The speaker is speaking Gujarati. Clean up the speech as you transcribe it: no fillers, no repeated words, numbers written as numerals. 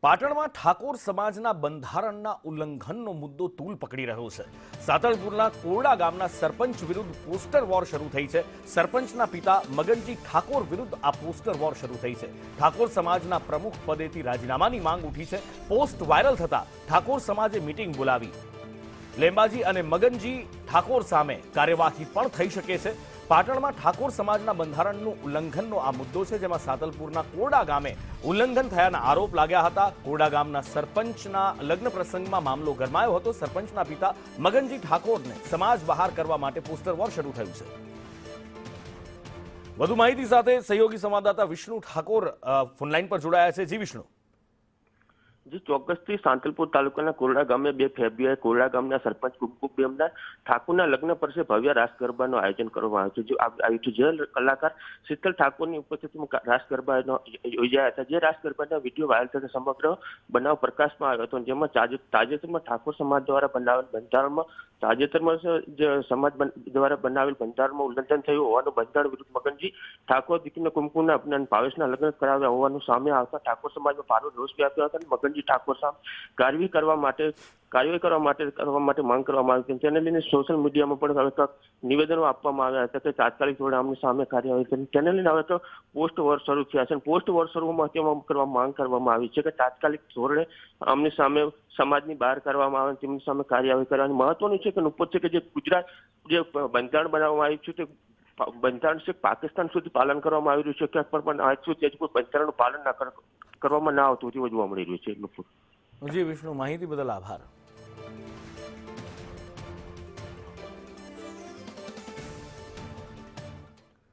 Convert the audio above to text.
પાટણમાં ઠાકોર સમાજના બંધારણના ઉલ્લંઘનનો મુદ્દો તૂલ પકડી રહ્યો છે। સાતલપુરના કોરડા ગામના સરપંચ વિરુદ્ધ પોસ્ટર વોર શરૂ થઈ છે। સરપંચના પિતા મગનજી ઠાકોર વિરુદ્ધ આ પોસ્ટર વોર શરૂ થઈ છે। ઠાકોર સમાજના પ્રમુખ પદેથી રાજીનામાની માંગ ઉઠી છે। પોસ્ટ વાયરલ થતા ઠાકોર સમાજે મીટિંગ બોલાવી લેંબાજી અને મગનજી ઠાકોર સામે કાર્યવાહી પણ થઈ શકે છે। પાટણમાં ઠાકોર સમાજના બંધારણનું ઉલ્લંઘનનો આ મુદ્દો છે, જેમાં સાતલપુરના કોરડા ગામે ઉલ્લંઘન થયાના આરોપ લાગ્યા હતા। કોરડા ગામના સરપંચના લગ્ન પ્રસંગમાં મામલો ગરમાયો હતો। સરપંચના પિતા મગનજી ઠાકોરને સમાજ બહાર કરવા માટે પોસ્ટર વોર શરૂ થયું છે। વધુ માહિતી સાથે સહયોગી સંવાદદાતા વિષ્ણુ ઠાકોર ફોનલાઈન પર જોડાયા છે। જી વિષ્ણુ। જે ચોક્કસથી સાંતલપુર તાલુકાના કોરડા ગામે 2 ફેબ્રુઆરી કોરડા ગામના સરપંચ કુમકુમબેનના ઠાકોરના લગ્ન પરસે ભવ્ય રાસ ગરબાનું આયોજન કરવામાં આવ્યું છે। જે કલાકાર શીતલ ઠાકોરની ઉપસ્થિતિમાં રાસ ગરબા યોજાયા હતા। જે રાસ ગરબાના વિડીયો વાયરલ થતા સમગ્ર બનાવ પ્રકાશમાં આવ્યો હતો, જેમાં તાજેતરમાં ઠાકોર સમાજ દ્વારા બનાવેલ બંધારણમાં સમાજ દ્વારા બનાવેલ બંધારણમાં ઉલ્લંઘન થયું હોવાનું બંધારણ વિરુદ્ધ મગનજી ઠાકોર દીકરીના કુમકુમના અપનાન ભાવેશના લગ્ન કરાવ્યા હોવાનું સામે આવતા ઠાકોર સમાજમાં ભારે રોષ વ્યાપ્યો હતો। મગનજી ઠાકોર સામે કાર્યવાહી કરવા માટે માંગ કરવામાં આવી હતી। તેને લઈને સોશિયલ મીડિયામાં પણ હવે તો નિવેદનો આપવામાં આવ્યા હતા કે તાત્કાલિક ધોરણે આમની સામે કાર્યવાહી કરી। તેને લઈને હવે તો પોસ્ટ વોર શરૂ થયા છે। પોસ્ટ વોર શરૂમાં કરવા માંગ કરવામાં આવી છે કે તાત્કાલિક ધોરણે આમની સામે સમાજની બહાર કરવામાં આવે, તેમની સામે કાર્યવાહી કરવાની। મહત્વનું છે કે ઉપજ છે કે જે ગુજરાત જે બંધારણ બનાવવામાં આવ્યું છે તે બંધારણ છે પાકિસ્તાન સુધી પાલન કરવામાં આવી રહ્યું છે, ક્યાંક પણ આજ સુધી કોઈ બંધારણનું પાલન કરવામાં ના આવતું તેવું જોવા મળી રહ્યું છે। જી વિષ્ણુ, માહિતી બદલ આભાર।